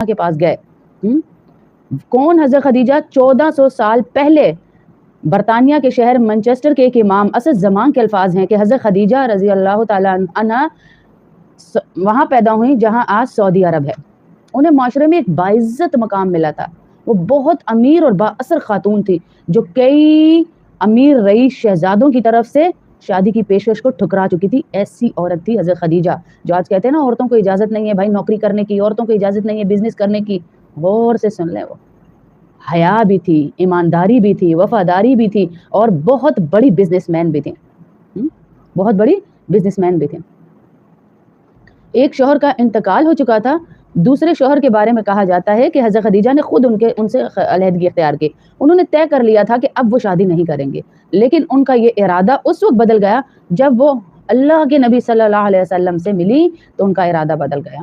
کے پاس گئے. کون حضرت خدیجہ؟ 1400 سال پہلے برطانیہ کے شہر مانچسٹر کے ایک امام اسد زمان کے الفاظ ہیں کہ حضرت خدیجہ رضی اللہ تعالیٰ عنہ وہاں پیدا ہوئی جہاں آج سعودی عرب ہے. انہیں معاشرے میں ایک باعزت مقام ملا تھا. وہ بہت امیر اور با اثر خاتون تھی جو کئی امیر رئیس شہزادوں کی طرف سے شادی کی پیشکش کو ٹھکرا چکی تھی. ایسی عورت تھی حضرت خدیجہ. جو آج کہتے ہیں نا عورتوں کو اجازت نہیں ہے بھائی نوکری کرنے کی، عورتوں کو اجازت نہیں ہے بزنس کرنے کی، غور سے سن لیں. وہ حیا بھی تھی، ایمانداری بھی تھی، وفاداری بھی تھی اور بہت بڑی بزنس مین بھی تھی. بہت بڑی بزنس مین بھی تھی. ایک شوہر کا انتقال ہو چکا تھا. دوسرے شوہر کے بارے میں کہا جاتا ہے کہ حضرت خدیجہ نے خود ان سے علیحدگی اختیار کی. انہوں نے طے کر لیا تھا کہ اب وہ شادی نہیں کریں گے، لیکن ان کا یہ ارادہ اس وقت بدل گیا جب وہ اللہ کے نبی صلی اللہ علیہ وسلم سے ملی تو ان کا ارادہ بدل گیا.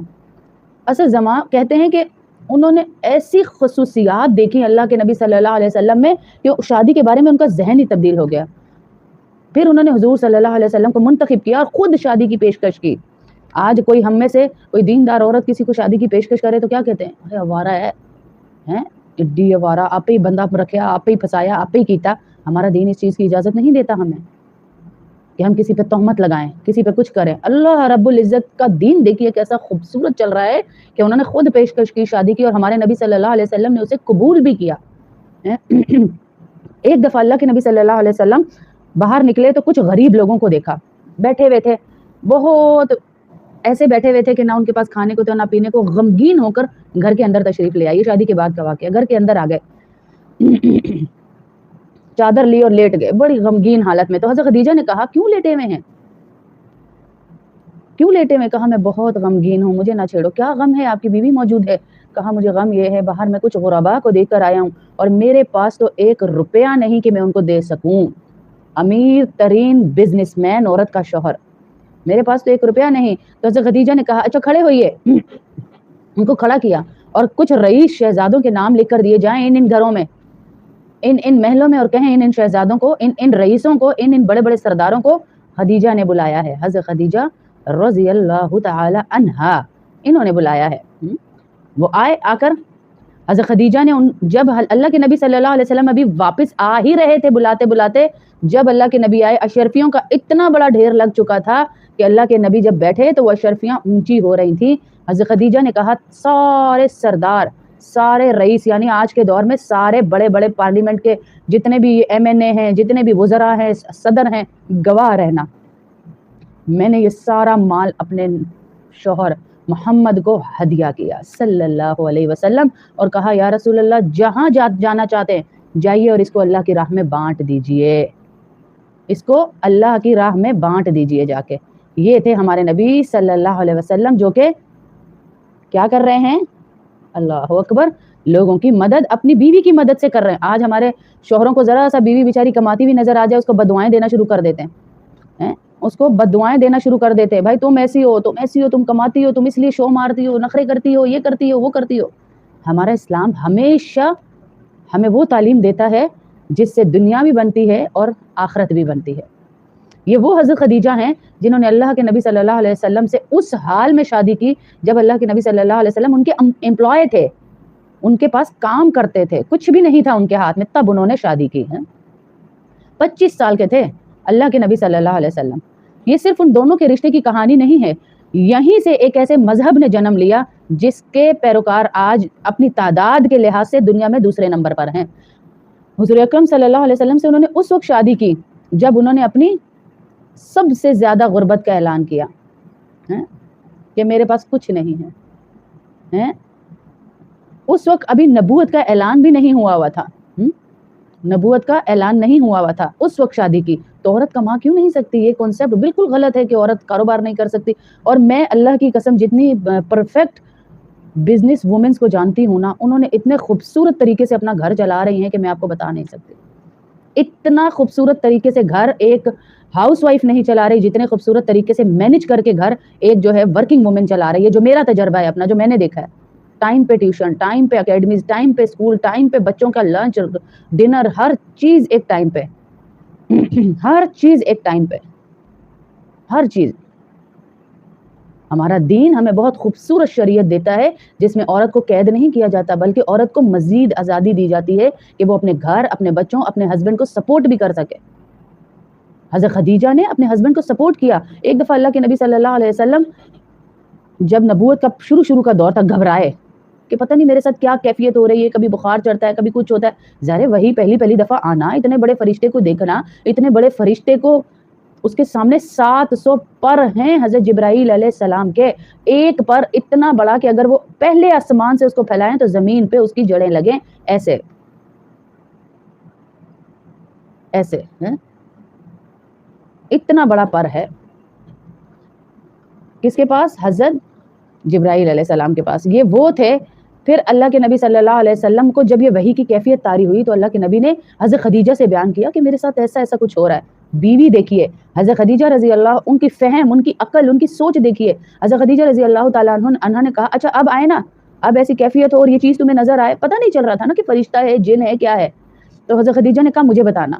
اصل زمان کہتے ہیں کہ انہوں نے ایسی خصوصیات دیکھی اللہ کے نبی صلی اللہ علیہ وسلم میں کہ شادی کے بارے میں ان کا ذہن ہی تبدیل ہو گیا. پھر انہوں نے حضور صلی اللہ علیہ وسلم کو منتخب کیا اور خود شادی کی پیشکش کی. آج کوئی ہم میں سے کوئی دیندار عورت کسی کو شادی کی پیشکش کرے تو کیا کہتے ہیں؟ ارے آوارہ ہے، ایڈی آوارہ، آپ ہی بندہ رکھیا، آپ ہی پھنسایا، آپ ہی کیتا. ہمارا دین اس چیز کی اجازت نہیں دیتا ہمیں کہ ہم کسی پہ تہمت لگائیں، کسی پہ کچھ کریں. اللہ رب العزت کا دین دیکھیے کیسا خوبصورت چل رہا ہے کہ انہوں نے خود پیشکش کی شادی کی اور ہمارے نبی صلی اللہ علیہ وسلم نے اسے قبول بھی کیا. ایک دفعہ اللہ کے نبی صلی اللہ علیہ وسلم باہر نکلے تو کچھ غریب لوگوں کو دیکھا. بیٹھے ہوئے تھے، بہت ایسے بیٹھے ہوئے تھے کہ نہ ان کے پاس کھانے کو تھا نہ پینے کو. غمگین ہو کر گھر کے اندر تشریف لے آئے. یہ شادی کے بعد کا واقعہ. گھر کے اندر آ گئے، چادر لی اور لیٹ گئے بڑی غمگین حالت میں. تو حضرت خدیجہ نے کہا کیوں لیٹے ہوئے ہیں؟ کیوں لیٹے ہوئے؟ کہا میں بہت غمگین ہوں، مجھے نہ چھیڑو. کیا غم ہے؟ آپ کی بیوی موجود ہے. کہا مجھے غم یہ ہے باہر میں کچھ غربا کو دیکھ کر آیا ہوں اور میرے پاس تو 1 روپیہ نہیں کہ میں ان کو دے سکوں. امیر ترین بزنس مین عورت کا شوہر، میرے پاس تو 1 روپیہ نہیں. تو حضرت خدیجہ نے کہا اچھا کھڑے ہوئیے. ان کو کھڑا کیا اور کچھ رئیس شہزادوں کے نام لکھ کر دیے جائیں ان گھروں میں، ان محلوں میں، اور کہیں ان شہزادوں کو، ان رئیسوں کو، ان بڑے بڑے سرداروں کو خدیجہ نے بلایا ہے. حضرت خدیجہ رضی اللہ تعالی عنہا انہوں نے بلایا ہے. وہ آئے. آ کر حضرت خدیجہ نے جب اللہ کے نبی صلی اللہ علیہ وسلم ابھی واپس آ ہی رہے تھے بلاتے بلاتے، جب اللہ کے نبی آئے اشرفیوں کا اتنا بڑا ڈھیر لگ چکا تھا کہ اللہ کے نبی جب بیٹھے تو وہ اشرفیاں اونچی ہو رہی تھیں. حضرت خدیجہ نے کہا سارے سردار، سارے رئیس، یعنی آج کے دور میں سارے بڑے بڑے پارلیمنٹ کے جتنے بھی MNA ہیں، جتنے بھی وزراء ہیں، صدر ہیں، گواہ رہنا میں نے یہ سارا مال اپنے شوہر محمد کو ہدیہ کیا صلی اللہ علیہ وسلم، اور کہا یا رسول اللہ جہاں جانا چاہتے ہیں جائیے اور اس کو اللہ کی راہ میں بانٹ دیجئے، اس کو اللہ کی راہ میں بانٹ دیجئے جا کے. یہ تھے ہمارے نبی صلی اللہ علیہ وسلم جو کہ کیا کر رہے ہیں؟ اللہ اکبر، لوگوں کی مدد اپنی بیوی کی مدد سے کر رہے ہیں. آج ہمارے شوہروں کو ذرا سا بیوی بیچاری کماتی بھی نظر آ جائے اس کو بددعائیں دینا شروع کر دیتے ہیں، اس کو بددعائیں دینا شروع کر دیتے ہیں. بھائی تم ایسی ہو، تم ایسی ہو، تم کماتی ہو، تم اس لیے شو مارتی ہو، نخرے کرتی ہو، یہ کرتی ہو، وہ کرتی ہو. ہمارا اسلام ہمیشہ ہمیں وہ تعلیم دیتا ہے جس سے دنیا بھی بنتی ہے اور آخرت بھی بنتی ہے. یہ وہ حضرت خدیجہ ہیں جنہوں نے اللہ کے نبی صلی اللہ علیہ وسلم سے اس حال میں شادی کی جب اللہ کے نبی صلی اللہ علیہ وسلم ان کے امپلائے تھے، ان کے پاس کام کرتے تھے، کچھ بھی نہیں تھا ان کے ہاتھ میں، تب انہوں نے شادی کی ہے. 25 سال کے تھے اللہ کے نبی صلی اللہ علیہ وسلم. یہ صرف ان دونوں کے رشتے کی کہانی نہیں ہے، یہیں سے ایک ایسے مذہب نے جنم لیا جس کے پیروکار آج اپنی تعداد کے لحاظ سے دنیا میں دوسرے نمبر پر ہیں. حضور اکرم صلی اللہ علیہ وسلم سے انہوں نے اس وقت شادی کی جب انہوں نے اپنی سب سے زیادہ غربت کا اعلان کیا کہ میرے پاس کچھ نہیں ہے. اس وقت ابھی نبوت کا اعلان بھی نہیں ہوا تھا، نبوت کا اعلان نہیں ہوا تھا، اس وقت شادی کی. تو عورت کما کیوں نہیں سکتی؟ یہ کنسیپٹ بالکل غلط ہے کہ عورت کاروبار نہیں کر سکتی. اور میں اللہ کی قسم جتنی پرفیکٹ بزنس وومنس کو جانتی ہوں نا، انہوں نے اتنے خوبصورت طریقے سے اپنا گھر چلا رہی ہیں کہ میں آپ کو بتا نہیں سکتی. اتنا خوبصورت طریقے سے گھر ایک ہاؤس وائف نہیں چلا رہی جتنے خوبصورت طریقے سے مینج کر کے گھر ایک جو ہے ورکنگ وومن چلا رہی ہے. جو میرا تجربہ ہے اپنا، جو میں نے دیکھا ہے، ٹائم پہ ٹیوشن، ٹائم پہ اکیڈمیز، ٹائم پہ اسکول، ٹائم پہ بچوں کا لنچ ڈنر، ہر چیز ایک ٹائم پہ، ہر چیز ایک ٹائم پہ، ہر چیز. ہمارا دین ہمیں بہت خوبصورت شریعت دیتا ہے جس میں عورت کو قید نہیں کیا جاتا، بلکہ عورت کو مزید آزادی دی جاتی ہے کہ وہ اپنے گھر، اپنے بچوں، اپنے ہسبینڈ کو سپورٹ بھی کر سکے۔ حضرت خدیجہ نے اپنے ہسبینڈ کو سپورٹ کیا۔ ایک دفعہ اللہ کے نبی صلی اللہ علیہ وسلم جب نبوت کا شروع کا دور تھا، گھبرائے کہ پتہ نہیں میرے ساتھ کیا کیفیت ہو رہی ہے، کبھی بخار چڑھتا ہے، کبھی کچھ ہوتا ہے۔ ظاہر وہی پہلی دفعہ آنا، اتنے بڑے فرشتے کو دیکھنا، اتنے بڑے فرشتے کو اس کے سامنے 700 پر ہیں حضرت جبرائیل علیہ السلام کے، ایک پر اتنا بڑا کہ اگر وہ پہلے آسمان سے اس کو پھیلائیں تو زمین پہ اس کی جڑیں لگیں، ایسے ایسے اتنا بڑا پر ہے۔ کس کے پاس؟ حضرت جبرائیل علیہ السلام کے پاس۔ یہ وہ تھے۔ پھر اللہ کے نبی صلی اللہ علیہ وسلم کو جب یہ وحی کی کیفیت طاری ہوئی تو اللہ کے نبی نے حضرت خدیجہ سے بیان کیا کہ میرے ساتھ ایسا کچھ ہو رہا ہے۔ بیوی دیکھیے حضرت خدیجہ رضی اللہ، ان کی فہم، ان کی عقل، ان کی سوچ دیکھیے۔ حضرت خدیجہ رضی اللہ تعالیٰ عنہ نے کہا اچھا اب آئے نا، اب ایسی کیفیت ہو اور یہ چیز تمہیں نظر آئے، پتہ نہیں چل رہا تھا نا کہ فرشتہ ہے، جن ہے، کیا ہے۔ تو حضرت خدیجہ نے کہا مجھے بتانا۔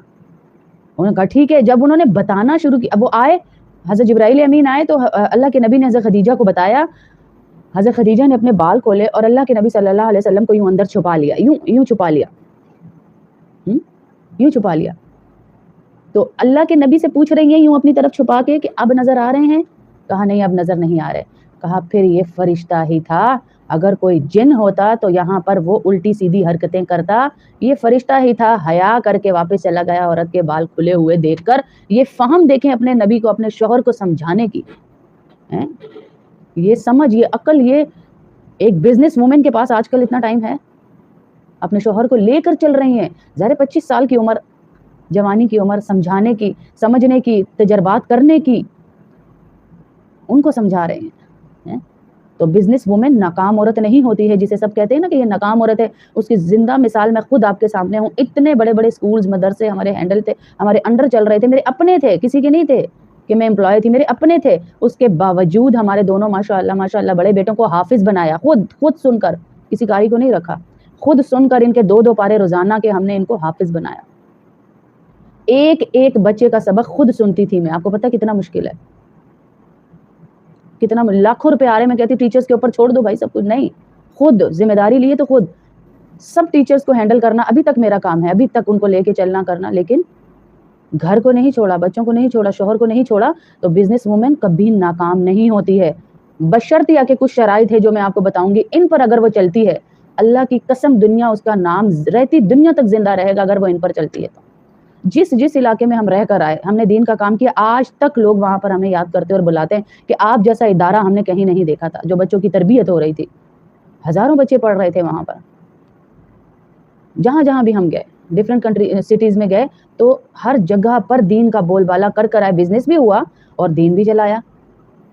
انہوں نے کہا ٹھیک ہے۔ جب انہوں نے بتانا شروع کیا، اب وہ آئے، حضرت جبرائیل امین آئے تو اللہ کے نبی نے حضرت خدیجہ کو بتایا۔ حضرت خدیجہ نے اپنے بال کھولے اور اللہ کے نبی صلی اللہ علیہ وسلم کو یوں اندر چھپا لیا، یوں چھپا لیا، یوں چھپا لیا۔ تو اللہ کے نبی سے پوچھ رہی ہیں یوں اپنی طرف چھپا کے کہ اب نظر آ رہے ہیں؟ کہا نہیں اب نظر نہیں آ رہے۔ کہا پھر یہ فرشتہ ہی تھا، اگر کوئی جن ہوتا تو یہاں پر وہ الٹی سیدھی حرکتیں کرتا، یہ فرشتہ ہی تھا۔ حیا کر کے واپس چلا گیا عورت کے بال کھلے ہوئے دیکھ کر۔ یہ فہم دیکھیں اپنے نبی کو، اپنے شوہر کو سمجھانے کی، یہ سمجھ، یہ عقل، یہ ایک بزنس وومن کے پاس آج کل اتنا ٹائم ہے؟ اپنے شوہر کو لے کر چل رہی ہیں، ظاہر 25 سال کی عمر، جوانی کی عمر، سمجھانے کی، سمجھنے کی، تجربات کرنے کی، ان کو سمجھا رہے ہیں۔ تو بزنس وومن ناکام عورت نہیں ہوتی ہے جسے سب کہتے ہیں نا کہ یہ ناکام عورت ہے، اس کی زندہ مثال میں خود آپ کے سامنے ہوں۔ اتنے بڑے بڑے سکولز، مدرسے ہمارے ہینڈل تھے، ہمارے انڈر چل رہے تھے، میرے اپنے تھے، کسی کے نہیں تھے کہ میں امپلائی تھی، میرے اپنے تھے۔ اس کے باوجود ہمارے دونوں ماشاءاللہ بڑے بیٹوں کو حافظ بنایا، خود سن کر، کسی قاری کو نہیں رکھا، خود سن کر ان کے 2 پارے روزانہ کے ہم نے ان کو حافظ بنایا۔ ایک بچے کا سبق خود سنتی تھی میں، آپ کو پتہ کتنا مشکل ہے، کتنا لاکھوں روپے آ رہے، میں کہتی ٹیچرز کے اوپر چھوڑ دو بھائی سب کچھ، نہیں، خود ذمہ داری لیے تو خود سب ٹیچرز کو ہینڈل کرنا ابھی تک میرا کام ہے، ابھی تک ان کو لے کے چلنا کرنا، لیکن گھر کو نہیں چھوڑا، بچوں کو نہیں چھوڑا، شوہر کو نہیں چھوڑا۔ تو بزنس وومن کبھی ناکام نہیں ہوتی ہے، بشرطیہ کہ کچھ شرائط ہے جو میں آپ کو بتاؤں گی، ان پر اگر وہ چلتی ہے اللہ کی قسم دنیا اس کا نام رہتی دنیا تک زندہ رہے گا اگر وہ ان پر چلتی ہے۔ تو جس علاقے میں ہم رہ کر آئے، ہم نے دین کا کام کیا، آج تک لوگ وہاں پر ہمیں یاد کرتے اور بلاتے ہیں کہ آپ جیسا ادارہ ہم نے کہیں نہیں دیکھا تھا، جو بچوں کی تربیت ہو رہی تھی، ہزاروں بچے پڑھ رہے تھے وہاں پر۔ جہاں بھی ہم گئے، ڈفرینٹ کنٹری سٹیز میں گئے، تو ہر جگہ پر دین کا بول بالا کر آئے، بزنس بھی ہوا اور دین بھی چلایا۔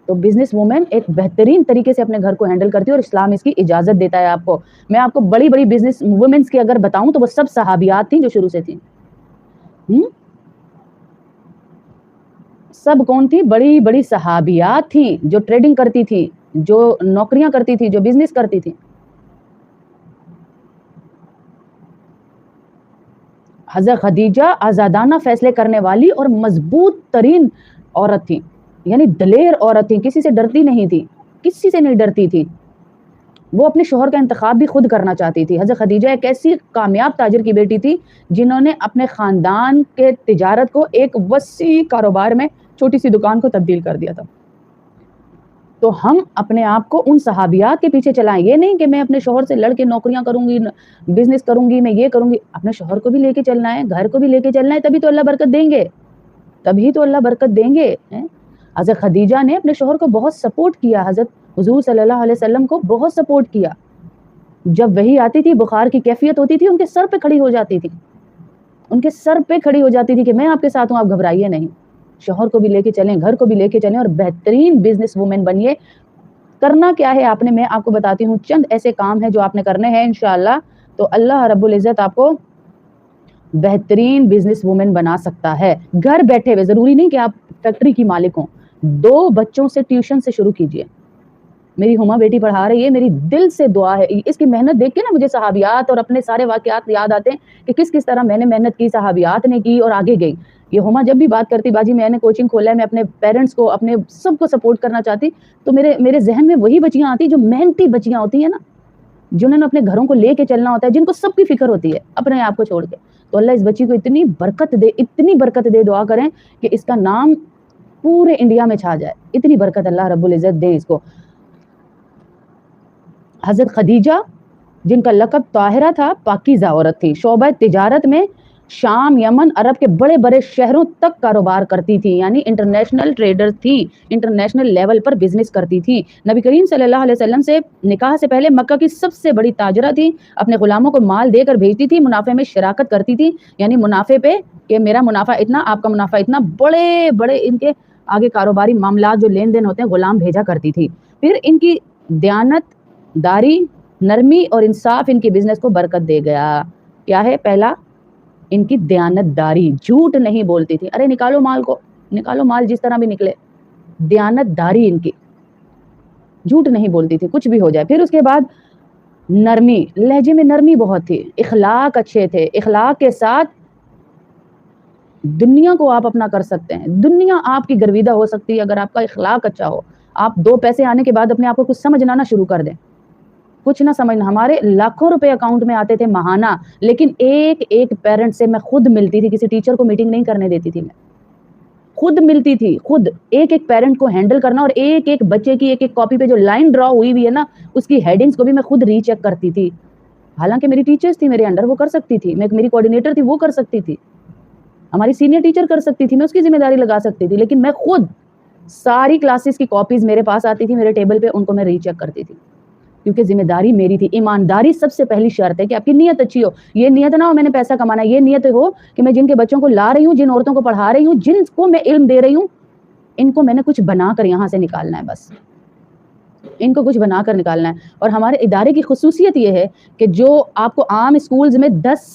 تو بزنس وومن ایک بہترین طریقے سے اپنے گھر کو ہینڈل کرتی ہے اور اسلام اس کی اجازت دیتا ہے آپ کو۔ میں آپ کو بڑی بزنس وومنس کی اگر بتاؤں تو وہ سب صحابیات تھیں جو شروع سے تھیں۔ سب کون تھی؟ بڑی صحابیات تھیں جو ٹریڈنگ کرتی تھی، جو نوکریاں کرتی تھی، جو بزنس کرتی تھی۔ حضرت خدیجہ آزادانہ فیصلے کرنے والی اور مضبوط ترین عورت تھی، یعنی دلیر عورت تھی، کسی سے ڈرتی نہیں تھی، کسی سے نہیں ڈرتی تھی۔ وہ اپنے شوہر کا انتخاب بھی خود کرنا چاہتی تھی۔ حضرت خدیجہ ایک ایسی کامیاب تاجر کی بیٹی تھی جنہوں نے اپنے خاندان کے تجارت کو ایک وسیع کاروبار میں چھوٹی سی دکان کو تبدیل کر دیا تھا۔ تو ہم اپنے آپ کو ان صحابیات کے پیچھے چلائیں، یہ نہیں کہ میں اپنے شوہر سے لڑ کے نوکریاں کروں گی، بزنس کروں گی، میں یہ کروں گی۔ اپنے شوہر کو بھی لے کے چلنا ہے، گھر کو بھی لے کے چلنا ہے، تبھی تو اللہ برکت دیں گے، تبھی تو اللہ برکت دیں گے۔ حضرت خدیجہ نے اپنے شوہر کو بہت سپورٹ کیا، حضرت حضور صلی اللہ علیہ وسلم کو بہت سپورٹ کیا۔ جب وحی آتی تھی، بخار کی کیفیت ہوتی تھی، ان کے سر پہ کھڑی ہو جاتی تھی، ان کے سر پہ کھڑی ہو جاتی تھی کہ میں آپ کے ساتھ ہوں، آپ گھبرائیے نہیں۔ شوہر کو بھی لے کے چلیں، گھر کو بھی لے کے چلیں اور بہترین بزنس وومن بنیے۔ کرنا کیا ہے آپ نے، میں آپ کو بتاتی ہوں، چند ایسے کام ہیں جو آپ نے کرنے ہیں انشاءاللہ، تو اللہ رب العزت آپ کو بہترین بزنس وومن بنا سکتا ہے گھر بیٹھے ہوئے۔ ضروری نہیں کہ آپ فیکٹری کی مالک ہوں، 2 بچوں سے ٹیوشن سے شروع کیجئے، میری ہما بیٹی پڑھا رہی ہے, میری دل سے دعا ہے. اس کی محنت دیکھ کے نا مجھے صحابیات اور اپنے سارے واقعات یاد آتے ہیں کہ کس کس طرح میں نے محنت کی, صحابیات نے کی اور آگے گئی. یہ ہما جب بھی بات کرتی, باجی میں نے کوچنگ کھولا ہے, میں اپنے پیرنٹس کو, اپنے سب کو سپورٹ کرنا چاہتی, تو میرے ذہن میں وہی بچیاں آتی جو محنتی بچیاں ہوتی ہیں نا, جنہوں نے اپنے گھروں کو لے کے چلنا ہوتا ہے, جن کو سب کی فکر ہوتی ہے اپنے آپ کو چھوڑ کے. تو اللہ اس بچی کو اتنی برکت دے, دعا کریں کہ اس کا نام پورے انڈیا میں چھا جائے, اتنی برکت اللہ رب العزت دے اس کو. حضرت خدیجہ جن کا لقب طاہرہ تھا, پاکیزہ عورت تھی, شعبہ تجارت میں شام, یمن, عرب کے بڑے بڑے شہروں تک کاروبار کرتی تھی, یعنی انٹرنیشنل ٹریڈر تھی, انٹرنیشنل لیول پر بزنس کرتی تھی. نبی کریم صلی اللہ علیہ وسلم سے نکاح سے پہلے مکہ کی سب سے بڑی تاجرہ تھی, اپنے غلاموں کو مال دے کر بھیجتی تھی, منافع میں شراکت کرتی تھی, یعنی منافع پہ کہ میرا منافع اتنا, آپ کا منافع اتنا, بڑے بڑے ان کے آگے کاروباری معاملات جو لین دین ہوتے ہیں غلام بھیجا کرتی تھی. پھر ان کی دیانت داری, نرمی اور انصاف ان کی بزنس کو برکت دے گیا. کیا ہے پہلا, ان کی دیانت داری, جھوٹ نہیں بولتی تھی, ارے نکالو مال کو, نکالو مال جس طرح بھی نکلے, دیانت داری ان کی, جھوٹ نہیں بولتی تھی کچھ بھی ہو جائے. پھر اس کے بعد نرمی, لہجے میں نرمی بہت تھی, اخلاق اچھے تھے, اخلاق کے ساتھ دنیا کو آپ اپنا کر سکتے ہیں, دنیا آپ کی گرویدہ ہو سکتی ہے اگر آپ کا اخلاق اچھا ہو. آپ 2 پیسے آنے کے بعد اپنے آپ کو کچھ سمجھنا شروع کر دیں, کچھ نہ سمجھنا. ہمارے لاکھوں روپے اکاؤنٹ میں آتے تھے ماہانہ, لیکن ایک پیرنٹ سے میں خود ملتی تھی, کسی ٹیچر کو میٹنگ نہیں کرنے دیتی تھی, میں خود ملتی تھی, خود ایک پیرنٹ کو ہینڈل کرنا, اور ایک بچے کی ایک کاپی پہ جو لائن ڈرا ہوئی ہوئی ہے نا, اس کی ہیڈنگز کو بھی میں خود ری چیک کرتی تھی. حالانکہ میری ٹیچرز تھی میرے انڈر, وہ کر سکتی تھی, میری کوآرڈینیٹر تھی وہ کر سکتی تھی, ہماری سینئر ٹیچر کر سکتی تھی, میں اس کی ذمہ داری لگا سکتی تھی, لیکن میں خود ساری کلاسز کی کاپیز میرے پاس آتی تھی میرے ٹیبل پہ, ان کو میں ری چیک کرتی تھی, کیونکہ ذمہ داری میری تھی. ایمانداری سب سے پہلی شرط ہے کہ آپ کی نیت اچھی ہو. یہ نیت نہ ہو میں نے پیسہ کمانا, یہ نیت ہو کہ میں جن کے بچوں کو لا رہی ہوں, جن عورتوں کو پڑھا رہی ہوں, جن کو میں علم دے رہی ہوں, ان کو میں نے کچھ بنا کر یہاں سے نکالنا ہے, بس ان کو کچھ بنا کر نکالنا ہے. اور ہمارے ادارے کی خصوصیت یہ ہے کہ جو آپ کو عام اسکولز میں 10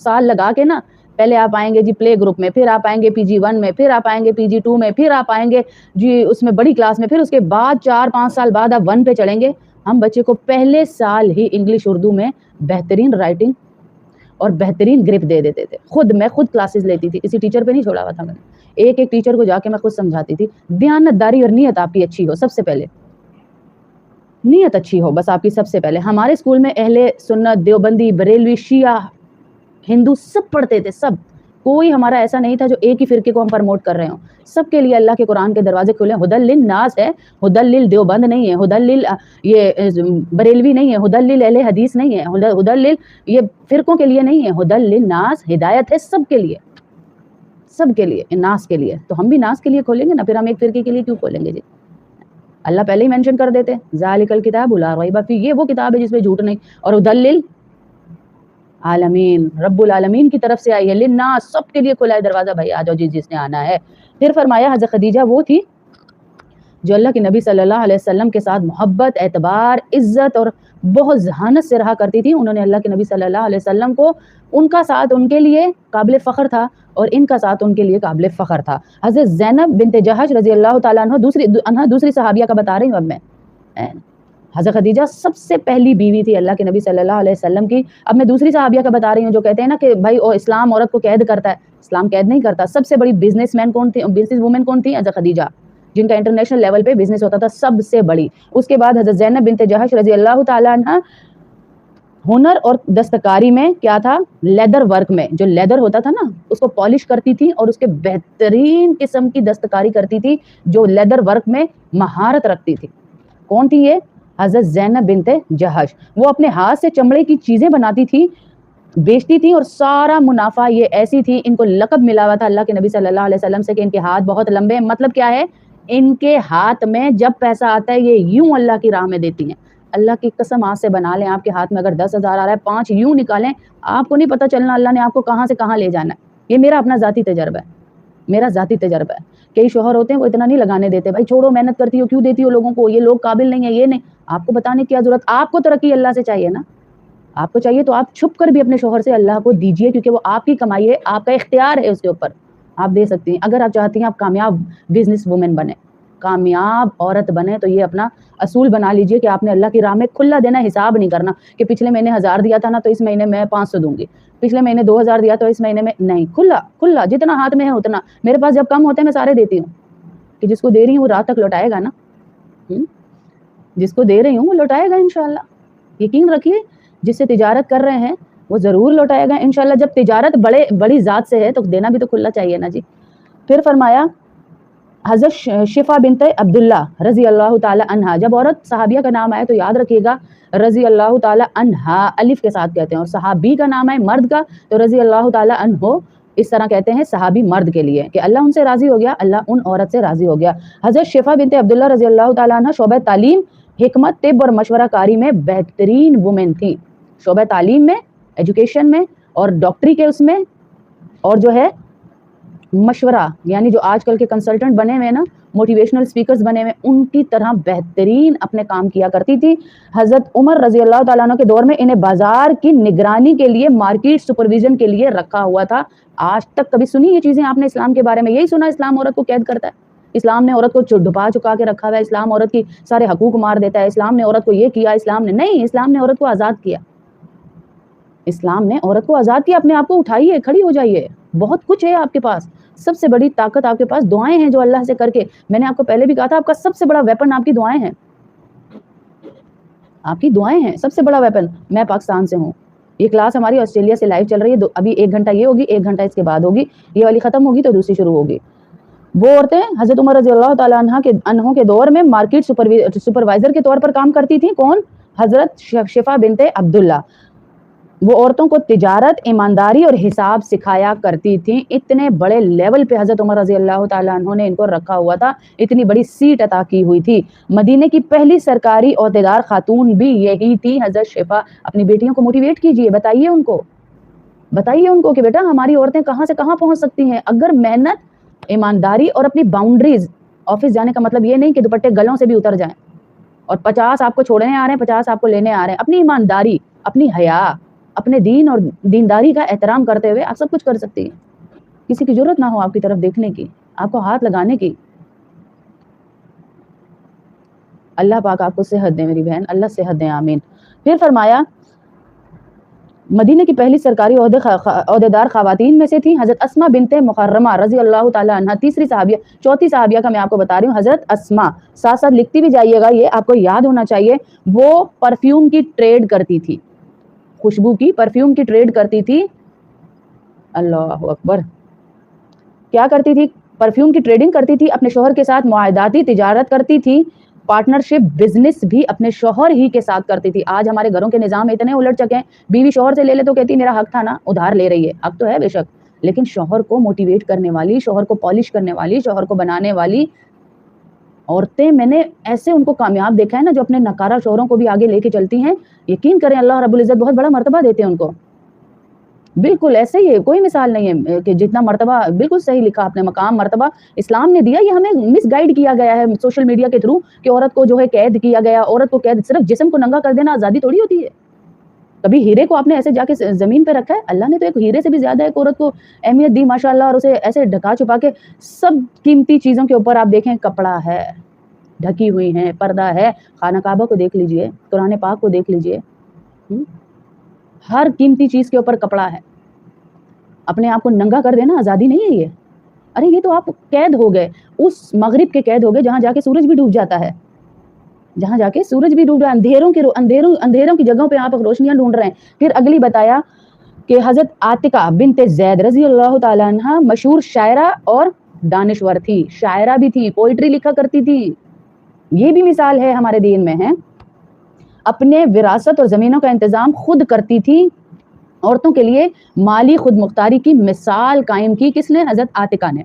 سال لگا کے نا, پہلے آپ آئیں گے جی پلے گروپ میں, پھر آپ آئیں گے PG1 میں, پھر آپ آئیں گے PG2 میں, پھر آپ آئیں گے جی اس میں بڑی کلاس میں, پھر اس کے بعد 4-5 سال بعد آپ 1 پہ چڑھیں گے. ہم بچے کو پہلے سال ہی انگلش اردو میں بہترین رائٹنگ اور بہترین گرپ دے دیتے تھے. میں خود کلاسز لیتی تھی, کسی ٹیچر پہ نہیں چھوڑا ہوا تھا میں نے, ایک ٹیچر کو جا کے میں خود سمجھاتی تھی. دیانت داری اور نیت آپ کی اچھی ہو, سب سے پہلے نیت اچھی ہو بس آپ کی سب سے پہلے. ہمارے اسکول میں اہل سنت, دیوبندی, بریلوی, شیعہ, ہندو سب پڑھتے تھے, سب, کوئی ہمارا ایسا نہیں تھا جو ایک ہی فرقے کو ہم پروموٹ کر رہے ہوں. سب کے لیے اللہ کے قرآن کے دروازے کھلے. ہدی للناس ہے, ہدی للدیوبند نہیں ہے, ہدی لل یہ بریلوی نہیں ہے, ہدی لل اہل حدیث نہیں ہے, ہدی لل یہ فرقوں کے لیے نہیں ہے, ہدی للناس ہدایت ہے سب کے لیے, سب کے لیے, ناس کے لیے. تو ہم بھی ناس کے لیے کھولیں گے نا, پھر ہم ایک فرقے کے لیے کیوں کھولیں گے جی؟ اللہ پہلے ہی مینشن کر دیتے, ذالک الکتاب لا ریب فیہ, یہ وہ کتاب ہے جس میں جھوٹ نہیں. اور ہدی عالمین, رب العالمین کی طرف سے آئی ہے, للناس سب کے لیے کھلا ہے دروازہ, بھائی آ جاؤ جس نے آنا ہے. پھر فرمایا حضرت خدیجہ وہ تھی جو اللہ کے نبی صلی اللہ علیہ وسلم کے ساتھ محبت, اعتبار, عزت اور بہت ذہانت سے رہا کرتی تھی. انہوں نے اللہ کے نبی صلی اللہ علیہ وسلم کو, ان کا ساتھ ان کے لیے قابل فخر تھا, اور ان کا ساتھ ان کے لیے قابل فخر تھا. حضرت زینب بنت جہش رضی اللہ تعالیٰ عنہ دوسری صحابیہ کا بتا رہی ہوں اب میں. حضرت خدیجہ سب سے پہلی بیوی تھی اللہ کے نبی صلی اللہ علیہ وسلم کی. اب میں دوسری صحابیہ کا بتا رہی ہوں جو کہتے ہیں نا کہ بھائی اسلام عورت کو قید کرتا ہے. اسلام قید نہیں کرتا. سب سے بڑی بزنس وومن کون تھی؟ حضرت خدیجہ, جن کا انٹرنیشنل لیول پہ بزنس ہوتا تھا, سب سے بڑی. اس کے بعد حضرت زینب بنت جہش رضی اللہ تعالیٰ عنہ, ہنر اور دستکاری میں کیا تھا, لیدر ورک میں, جو لیدر ہوتا تھا نا اس کو پالش کرتی تھی, اور اس کے بہترین قسم کی دستکاری کرتی تھی, جو لیدر ورک میں مہارت رکھتی تھی. کون تھی یہ؟ حضرت زینب بنت جہش. وہ اپنے ہاتھ سے چمڑے کی چیزیں بناتی تھی, بیچتی تھی, اور سارا منافع یہ ایسی تھی, ان کو لقب ملا ہوا تھا اللہ کے نبی صلی اللہ علیہ وسلم سے کہ ان کے ہاتھ بہت لمبے ہیں. مطلب کیا ہے, ان کے ہاتھ میں جب پیسہ آتا ہے یہ یوں اللہ کی راہ میں دیتی ہیں. اللہ کی قسم آج سے بنا لیں, آپ کے ہاتھ میں اگر 10,000 آ رہا ہے, 5 یوں نکالیں, آپ کو نہیں پتہ چلنا اللہ نے آپ کو کہاں سے کہاں لے جانا ہے. یہ میرا اپنا ذاتی تجربہ ہے, میرا ذاتی تجربہ ہے. کئی شوہر ہوتے ہیں وہ اتنا نہیں لگانے دیتے, بھائی چھوڑو, محنت کرتی ہو کیوں دیتی ہو لوگوں کو, یہ لوگ قابل نہیں ہے, یہ نہیں. آپ کو بتانے کی کیا ضرورت, آپ کو ترقی اللہ سے چاہیے نا, آپ کو چاہیے تو آپ چھپ کر بھی اپنے شوہر سے اللہ کو دیجئے, کیونکہ وہ آپ کی کمائی ہے, آپ کا اختیار ہے اس کے اوپر, آپ دے سکتی ہیں. اگر آپ چاہتی ہیں آپ کامیاب بزنس وومن بنے, کامیاب عورت بنے تو یہ اپنا اصول بنا لیجئے کہ آپ نے اللہ کی راہ میں کھلا دینا، حساب نہیں کرنا کہ پچھلے مہینے 1000 دیا تھا نا تو اس مہینے میں 500 دوں گی، پچھلے مہینے 2000 دیا تو اس مہینے میں نہیں، کھلا جتنا ہاتھ میں ہے اتنا. میرے پاس جب کم ہوتے ہیں میں سارے دیتی ہوں کہ جس کو دے رہی ہوں وہ رات تک لوٹائے گا نا، جس کو دے رہی ہوں وہ لوٹائے گا انشاءاللہ. یقین رکھیے جس سے تجارت کر رہے ہیں وہ ضرور لوٹائے گا انشاءاللہ. جب تجارت بڑی ذات سے ہے تو دینا بھی تو کھلا چاہیے نا جی. پھر فرمایا حضرت شفا بنت عبداللہ رضی اللہ تعالی عنہا، جب عورت صحابیہ کا نام آئے تو یاد رکھیے گا رضی اللہ تعالی عنہا الف کے ساتھ کہتے ہیں، اور صحابی کا نام آئے مرد کا تو رضی اللہ تعالی عنہ اس طرح کہتے ہیں صحابی مرد کے لیے کہ اللہ ان سے راضی ہو گیا، اللہ ان عورت سے راضی ہو گیا. حضرت شفا بنت عبداللہ رضی اللہ تعالی عنہ شعبہ تعلیم، حکمت، طب اور مشورہ کاری میں بہترین وومن تھی. شعبہ تعلیم میں، ایجوکیشن میں اور ڈاکٹری کے اس میں، اور جو ہے مشورہ یعنی جو آج کل کے کنسلٹنٹ بنے ہوئے نا، موٹیویشنل سپیکرز بنے ہوئے، ان کی طرح بہترین اپنے کام کیا کرتی تھی. حضرت عمر رضی اللہ تعالیٰ عنہ کے دور میں انہیں بازار کی نگرانی کے لیے، مارکیٹ سپرویژن کے لیے رکھا ہوا تھا. آج تک کبھی سنی یہ چیزیں آپ نے اسلام کے بارے میں؟ یہی سنا اسلام عورت کو قید کرتا ہے، اسلام نے عورت کو ڈھپا چکا کے رکھا ہوا ہے، اسلام عورت کی سارے حقوق مار دیتا ہے، اسلام نے عورت کو یہ کیا، اسلام نے نہیں، اسلام نے عورت کو آزاد کیا. اسلام نے عورت کو آزاد کیا. اپنے آپ کو اٹھائیے، کھڑی ہو جائیے، بہت کچھ ہے آپ کے پاس. سب سے بڑی طاقت آپ کے پاس دعائیں ہیں جو اللہ سے کر کے، میں نے آپ کو پہلے بھی کہا تھا آپ کا سب سے بڑا ویپن آپ کی دعائیں ہیں، آپ کی دعائیں ہیں سب سے بڑا ویپن. میں پاکستان سے ہوں، یہ کلاس ہماری آسٹریلیا سے لائیو چل رہی ہے، ابھی 1 گھنٹہ یہ ہوگی، 1 گھنٹہ اس کے بعد ہوگی، یہ والی ختم ہوگی تو دوسری شروع ہوگی. وہ عورتیں حضرت عمر رضی اللہ تعالیٰ عنہ کے دور میں مارکیٹ سپروائزر کے طور پر کام کرتی تھیں. کون؟ حضرت شفا بنت عبداللہ. وہ عورتوں کو تجارت، ایمانداری اور حساب سکھایا کرتی تھیں. اتنے بڑے لیول پہ حضرت عمر رضی اللہ تعالیٰ عنہ نے ان کو رکھا ہوا تھا، اتنی بڑی سیٹ عطا کی ہوئی تھی. مدینے کی پہلی سرکاری عہدیدار خاتون بھی یہی تھی حضرت شفا. اپنی بیٹیوں کو موٹیویٹ کیجئے، بتائیے ان کو کہ بیٹا ہماری عورتیں کہاں سے کہاں پہنچ سکتی ہیں اگر محنت، ایمانداری اور اپنی باؤنڈریز. آفس جانے کا مطلب یہ نہیں کہ دوپٹے گلوں سے بھی اتر جائیں اور 50 آپ کو چھوڑنے آ رہے ہیں، 50 آپ کو لینے آ رہے ہیں. اپنی ایمانداری، اپنی حیا، اپنے دین اور دینداری کا احترام کرتے ہوئے آپ سب کچھ کر سکتی ہیں. کسی کی ضرورت نہ ہو آپ کی طرف دیکھنے کی، آپ کو ہاتھ لگانے کی. اللہ پاک آپ کو صحت دے میری بہن، اللہ صحت دے، آمین. پھر فرمایا مدینے کی پہلی سرکاری عہدیدار خواتین میں سے تھی حضرت اسماء بنت مخرمہ رضی اللہ تعالی عنہ. تیسری صحابیہ، چوتھی صحابیہ کا میں آپ کو بتا رہی ہوں حضرت اسماء. ساتھ ساتھ لکھتی بھی جائیے گا، یہ آپ کو یاد ہونا چاہیے. وہ پرفیوم کی ٹریڈ کرتی تھی، خوشبو کی، پرفیوم کی ٹریڈ کرتی تھی. اللہ اکبر. کیا کرتی تھی؟ پرفیوم کی ٹریڈنگ کرتی تھی. اپنے شوہر کے ساتھ معاہداتی تجارت کرتی تھی. پارٹنرشپ بزنس بھی اپنے شوہر ہی کے ساتھ کرتی تھی. آج ہمارے گھروں کے نظام اتنے الٹ چکے ہیں، بیوی شوہر سے لے لے تو کہتی میرا حق تھا نا، ادھار لے رہی ہے. حق تو ہے بے شک، لیکن شوہر کو موٹیویٹ کرنے والی، شوہر کو پالش کرنے والی، شوہر کو بنانے والی عورتیں میں نے ایسے ان کو کامیاب دیکھا ہے نا، جو اپنے نکارہ شوہروں کو بھی آگے لے کے چلتی ہیں. یقین کریں اللہ رب العزت بہت بڑا مرتبہ دیتے ہیں ان کو. بالکل ایسے ہی ہے، کوئی مثال نہیں ہے کہ جتنا مرتبہ، بالکل صحیح لکھا آپ نے، مقام مرتبہ اسلام نے دیا. یہ ہمیں مس گائیڈ کیا گیا ہے سوشل میڈیا کے تھرو کہ عورت کو جو ہے قید کیا گیا. عورت کو قید صرف جسم کو ننگا کر دینا آزادی تھوڑی ہوتی ہے. کبھی ہیرے کو آپ نے ایسے جا کے زمین پہ رکھا ہے؟ اللہ نے تو ایک ہیرے سے بھی زیادہ ایک عورت کو اہمیت دی ماشاءاللہ، اور اسے ایسے ڈھکا چھپا کے. سب قیمتی چیزوں کے اوپر آپ دیکھیں کپڑا ہے، ڈھکی ہوئی ہیں، پردہ ہے. خانہ کعبہ کو دیکھ لیجئے، قرآن پاک کو دیکھ لیجئے، ہر قیمتی چیز کے اوپر کپڑا ہے. اپنے آپ کو ننگا کر دینا آزادی نہیں ہے یہ. ارے یہ تو آپ قید ہو گئے، اس مغرب کے قید ہو گئے جہاں جا کے سورج بھی ڈوب جاتا ہے، جہاں جا کے سورج بھی ڈوب رہا ہے. اندھیروں کی جگہوں پہ آپ روشنیاں ڈھونڈ رہے ہیں. پھر اگلی بتایا کہ حضرت عاتقہ بنت زید رضی اللہ تعالی عنہ مشہور شاعرہ اور دانشور تھی. شاعرہ بھی تھی، پوئٹری لکھا کرتی تھی. یہ بھی مثال ہے ہمارے دین میں ہے. اپنے وراثت اور زمینوں کا انتظام خود کرتی تھی. عورتوں کے لیے مالی خود مختاری کی مثال قائم کی. کس نے؟ حضرت عاتقہ نے.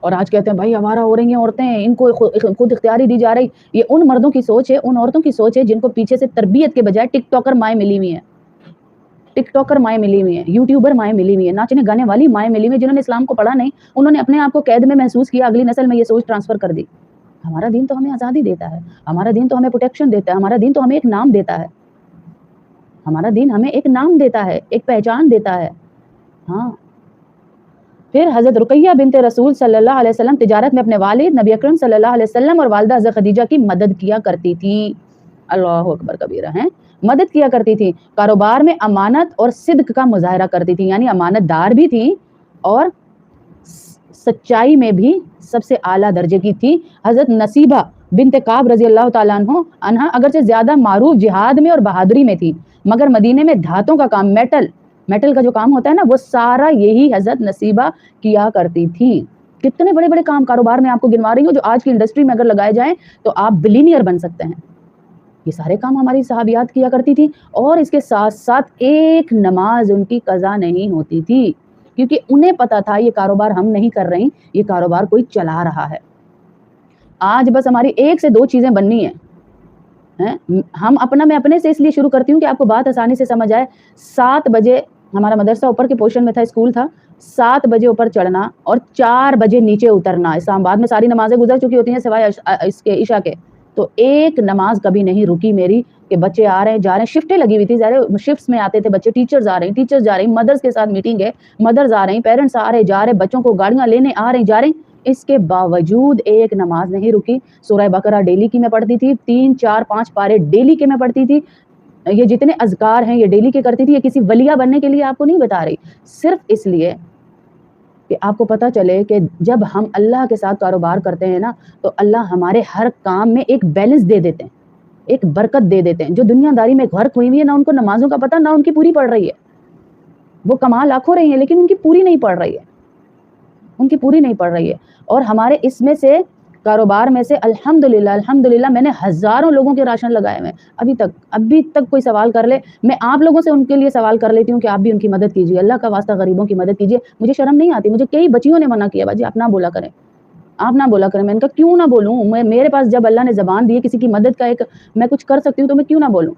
اور آج کہتے ہیں بھائی آوارہ ہو رہی ہیں عورتیں، ان کو خود اختیاری دی جا رہی. یہ ان مردوں کی سوچ ہے، ان عورتوں کی سوچ ہے جن کو پیچھے سے تربیت کے بجائے ٹک ٹاکر مائیں ملی ہوئی ہیں، ٹک ٹاکر مائیں ملی ہوئی ہیں، یوٹیوبر مائیں ملی ہوئی ہیں، ناچنے گانے والی مائیں ملی ہوئی ہیں، جنہوں نے اسلام کو پڑھا نہیں. انہوں نے اپنے آپ کو قید میں محسوس کیا، اگلی نسل میں یہ سوچ ٹرانسفر کر دی. ہمارا دین تو ہمیں آزادی دیتا ہے، ہمارا دین تو ہمیں پروٹیکشن دیتا ہے، ہمارا دین تو ہمیں ایک نام دیتا ہے، ہمارا دین ہمیں ایک نام دیتا ہے، ایک پہچان دیتا ہے. ہاں. پھر حضرت رقیہ بنت رسول صلی اللہ علیہ وسلم تجارت میں اپنے والد نبی اکرم صلی اللہ علیہ وسلم اور والدہ حضرت خدیجہ کی مدد کیا کرتی تھی. اللہ اکبر کبیرہ ہیں، مدد کیا کرتی تھی. کاروبار میں امانت اور صدق کا مظاہرہ کرتی تھی، یعنی امانت دار بھی تھی اور سچائی میں بھی سب سے اعلیٰ درجے کی تھی. حضرت نصیبہ بنت کعب رضی اللہ تعالیٰ عنہ اگرچہ زیادہ معروف جہاد میں اور بہادری میں تھی، مگر مدینے میں دھاتوں کا کام، میٹل کا جو کام ہوتا ہے نا، وہ سارا یہی حضرت نصیبہ کیا کرتی تھی. کتنے بڑے بڑے کام کاروبار میں آپ کو گنوا رہی ہوں جو آج کی انڈسٹری میں اگر لگائے جائیں تو آپ بلینئر بن سکتے ہیں. یہ سارے کام ہماری صحابیات کیا کرتی تھی. اور اس کے ساتھ ساتھ ایک نماز ان کی قضا نہیں ہوتی تھی، کیونکہ انہیں پتا تھا یہ کاروبار ہم نہیں کر رہے، یہ کاروبار کوئی چلا رہا ہے. آج بس ہماری ایک سے دو چیزیں بننی ہیں. میں اپنے سے اس لیے شروع کرتی ہوں کہ آپ کو بات آسانی سے سمجھ آئے. 7 بجے ہمارا مدرسہ اوپر کے پورشن میں تھا، اسکول تھا. 7 بجے اوپر چڑھنا اور 4 بجے نیچے اترنا. اسلام آباد میں ساری نمازیں گزر چکی ہوتی ہیں سوائے اس کے عشاء کے. تو ایک نماز کبھی نہیں رکی میری کہ بچے آ رہے ہیں جا رہے ہیں. شفٹیں لگی ہوئی تھی، ظاہر شفٹس میں آتے تھے بچے. ٹیچرز آ رہے ہیں، ٹیچرز جا رہے ہیں، مدرس کے ساتھ میٹنگ ہے، مدرز آ رہے ہیں، پیرنٹس آ رہے جا رہے ہیں، بچوں کو گاڑیاں لینے آ رہے ہیں جا رہے ہیں. اس کے باوجود ایک نماز نہیں رکی. سورہ بقرہ ڈیلی کی میں پڑھتی تھی، 3 4 5 پارے ڈیلی کے میں پڑھتی تھی. یہ جتنے اذکار ہیں یہ ڈیلی کے کرتی تھی. یہ کسی ولیہ بننے کے لیے آپ کو نہیں بتا رہی، صرف اس لیے کہ آپ کو پتا چلے کہ جب ہم اللہ کے ساتھ کاروبار کرتے ہیں نا تو اللہ ہمارے ہر کام میں ایک بیلنس دے دیتے ہیں، ایک برکت دے دیتے ہیں. جو دنیا داری میں غرق ہوئی ہوئی ہے، نہ ان کو نمازوں کا پتہ، نہ ان کی پوری پڑھ رہی ہے. وہ کما لاکھوں رہی ہیں لیکن ان کی پوری نہیں پڑھ رہی ہے، ان کی پوری نہیں پڑھ رہی ہے. اور ہمارے اس میں سے کاروبار میں سے الحمدللہ میں نے ہزاروں لوگوں کے راشن لگائے ہوئے. ابھی تک کوئی سوال کر لے، میں آپ لوگوں سے ان کے لیے سوال کر لیتی ہوں کہ آپ بھی ان کی مدد کیجیے، اللہ کا واسطہ غریبوں کی مدد کیجیے. مجھے شرم نہیں آتی. مجھے کئی بچیوں نے منع کیا، باجی آپ نہ بولا کریں، آپ نہ بولا کریں. میں نے کہا کیوں نہ بولوں؟ میرے پاس جب اللہ نے زبان دی ہے کسی کی مدد کا، ایک میں کچھ کر سکتی ہوں تو میں کیوں نہ بولوں؟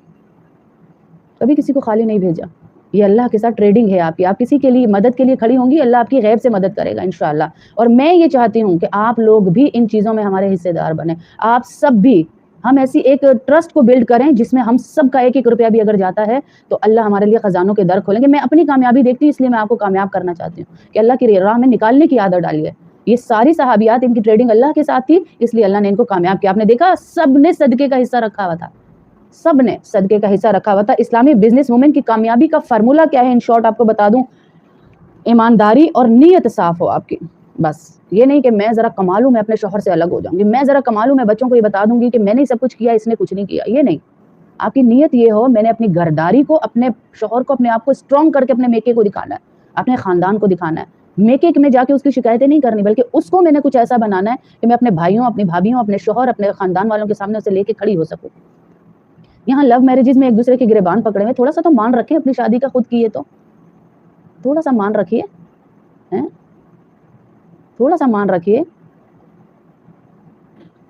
کبھی کسی کو خالی نہیں بھیجا. یہ اللہ کے ساتھ ٹریڈنگ ہے آپ کی. آپ کسی کے لیے مدد کے لیے کھڑی ہوں گی، اللہ آپ کی غیب سے مدد کرے گا انشاءاللہ. اور میں یہ چاہتی ہوں کہ آپ لوگ بھی ان چیزوں میں ہمارے حصے دار بنیں. آپ سب بھی، ہم ایسی ایک ٹرسٹ کو بلڈ کریں جس میں ہم سب کا 1 روپیہ بھی اگر جاتا ہے تو اللہ ہمارے لیے خزانوں کے در کھولیں گے. میں اپنی کامیابی دیکھتی ہوں، اس لیے میں آپ کو کامیاب کرنا چاہتی ہوں کہ اللہ کی راہ میں نکالنے کی عادت ڈالی ہے. یہ ساری صحابیات، ان کی ٹریڈنگ اللہ کے ساتھ تھی، اس لیے اللہ نے ان کو کامیاب کیا. آپ نے دیکھا سب نے صدقے کا حصہ رکھا ہوا تھا، سب نے صدقے کا حصہ رکھا ہوا تھا. اسلامی بزنس وومن کی کامیابی کا فارمولا کیا ہے؟ ان شارٹ آپ کو بتا دوں، ایمانداری اور نیت صاف ہو آپ کی. بس یہ نہیں کہ میں ذرا کما لوں، میں اپنے شوہر سے الگ ہو جاؤں گی، میں ذرا کما لوں، میں بچوں کو یہ بتا دوں گی کہ میں نے سب کچھ کیا، اس نے کچھ نہیں کیا. یہ نہیں. آپ کی نیت یہ ہو میں نے اپنی گھرداری کو، اپنے شوہر کو، اپنے آپ کو اسٹرانگ کر کے اپنے میکے کو دکھانا ہے، اپنے خاندان کو دکھانا ہے. میکے میں جا کے اس کی شکایتیں نہیں کرنی، بلکہ اس کو میں نے کچھ ایسا بنانا ہے کہ میں اپنے بھائیوں، اپنی بھابھیوں، اپنے شوہر، اپنے خاندان والوں کے سامنے اسے لے کے کھڑی ہو سکوں. یہاں لو میرجز میں ایک دوسرے کے گریبان پکڑے ہوئے. تھوڑا سا تو مان رکھیں اپنی شادی کا، خود کی ہے تو تھوڑا سا مان رکھیے، تھوڑا سا مان رکھیے.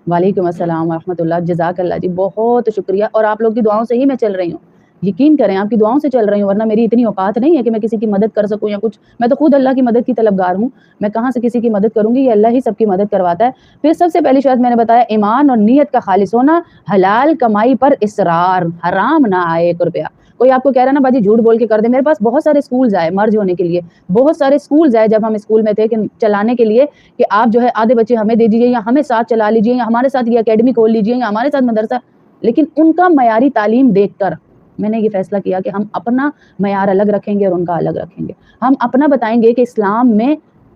وعلیکم السلام ورحمۃ اللہ. جزاک اللہ جی، بہت شکریہ. اور آپ لوگ کی دعاؤں سے ہی میں چل رہی ہوں، یقین کریں آپ کی دعاؤں سے چل رہی ہوں، ورنہ میری اتنی اوقات نہیں ہے کہ میں کسی کی مدد کر سکوں یا کچھ. میں تو خود اللہ کی مدد کی طلبگار ہوں. میں کہاں سے کسی کی مدد کروں گی؟ یہ اللہ ہی سب کی مدد کرواتا ہے. پھر سب سے پہلی شرط میں نے بتایا ایمان اور نیت کا خالص ہونا، حلال کمائی پر اصرار، حرام نہ آئے 1 روپیہ. کوئی آپ کو کہہ رہا نا باجی جھوٹ بول کے کر دے. میرے پاس بہت سارے اسکولز آئے مرج ہونے کے لیے، بہت سارے اسکولز آئے جب ہم اسکول میں تھے کہ چلانے کے لیے کہ آپ جو ہے آدھے بچے ہمیں دے دیجیے یا ہمیں ساتھ چلا لیجیے یا ہمارے ساتھ یہ اکیڈمی کھول لیجیے یا ہمارے ساتھ مدرسہ. لیکن ان کا معیاری تعلیم دیکھ کر میں نے یہ فیصلہ کیا کہ ہم اپنا معیار الگ رکھیں گے اور ان کا الگ رکھیں گے. ہم اپنا بتائیں گے کہ اسلام میں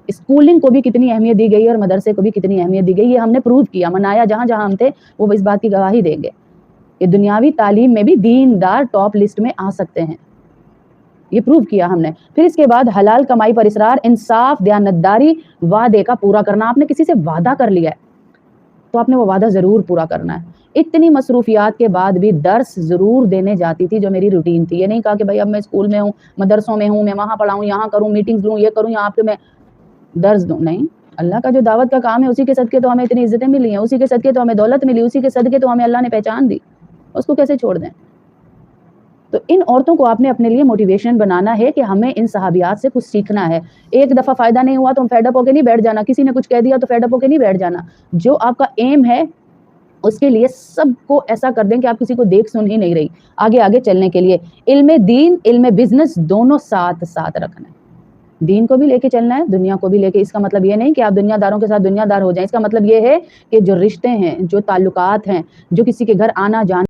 اسکولنگ کو بھی کتنی اہمیت دی گئی اور مدرسے کو بھی کتنی اہمیت دی گئی. یہ ہم نے پروو کیا، منایا. جہاں جہاں ہم تھے وہ اس بات کی گواہی دیں گے کہ دنیاوی تعلیم میں بھی دیندار ٹاپ لسٹ میں آ سکتے ہیں. یہ پروو کیا ہم نے. پھر اس کے بعد حلال کمائی پر اصرار، انصاف، دیانتداری، وعدے کا پورا کرنا. آپ نے کسی سے وعدہ کر لیا ہے تو آپ نے وہ وعدہ ضرور پورا کرنا ہے. اتنی مصروفیات کے بعد بھی درس ضرور دینے جاتی تھی جو میری روٹین تھی. یہ نہیں کہا کہ بھائی اب میں اسکول میں ہوں، مدرسوں میں ہوں، میں وہاں پڑھاؤں، یہاں کروں، میٹنگز لوں، یہ کروں، یا آپ کے میں درس دوں. نہیں، اللہ کا جو دعوت کا کام ہے اسی کے صدقے تو ہمیں اتنی عزتیں ملی ہیں، اسی کے صدقے تو ہمیں دولت ملی، اسی کے صدقے تو ہمیں اللہ نے پہچان دی. اس کو کیسے چھوڑ دیں؟ تو ان عورتوں کو آپ نے اپنے لیے موٹیویشن بنانا ہے کہ ہمیں ان صحابیات سے کچھ سیکھنا ہے. ایک دفعہ فائدہ نہیں ہوا تو ہم فیڈ اپ ہو کے نہیں بیٹھ جانا. کسی نے کچھ کہہ دیا تو فیڈ اپ ہو کے نہیں بیٹھ جانا. جو آپ کا ایم ہے اس کے لیے سب کو ایسا کر دیں کہ آپ کسی کو دیکھ سن ہی نہیں رہی. آگے آگے چلنے کے لیے علم دین، علم بزنس دونوں ساتھ ساتھ رکھنا ہے. دین کو بھی لے کے چلنا ہے، دنیا کو بھی لے کے۔ اس کا مطلب یہ نہیں کہ آپ دنیا داروں کے ساتھ دنیا دار ہو جائیں، اس کا مطلب یہ ہے کہ جو رشتے ہیں، جو تعلقات ہیں، جو کسی کے گھر آنا جانا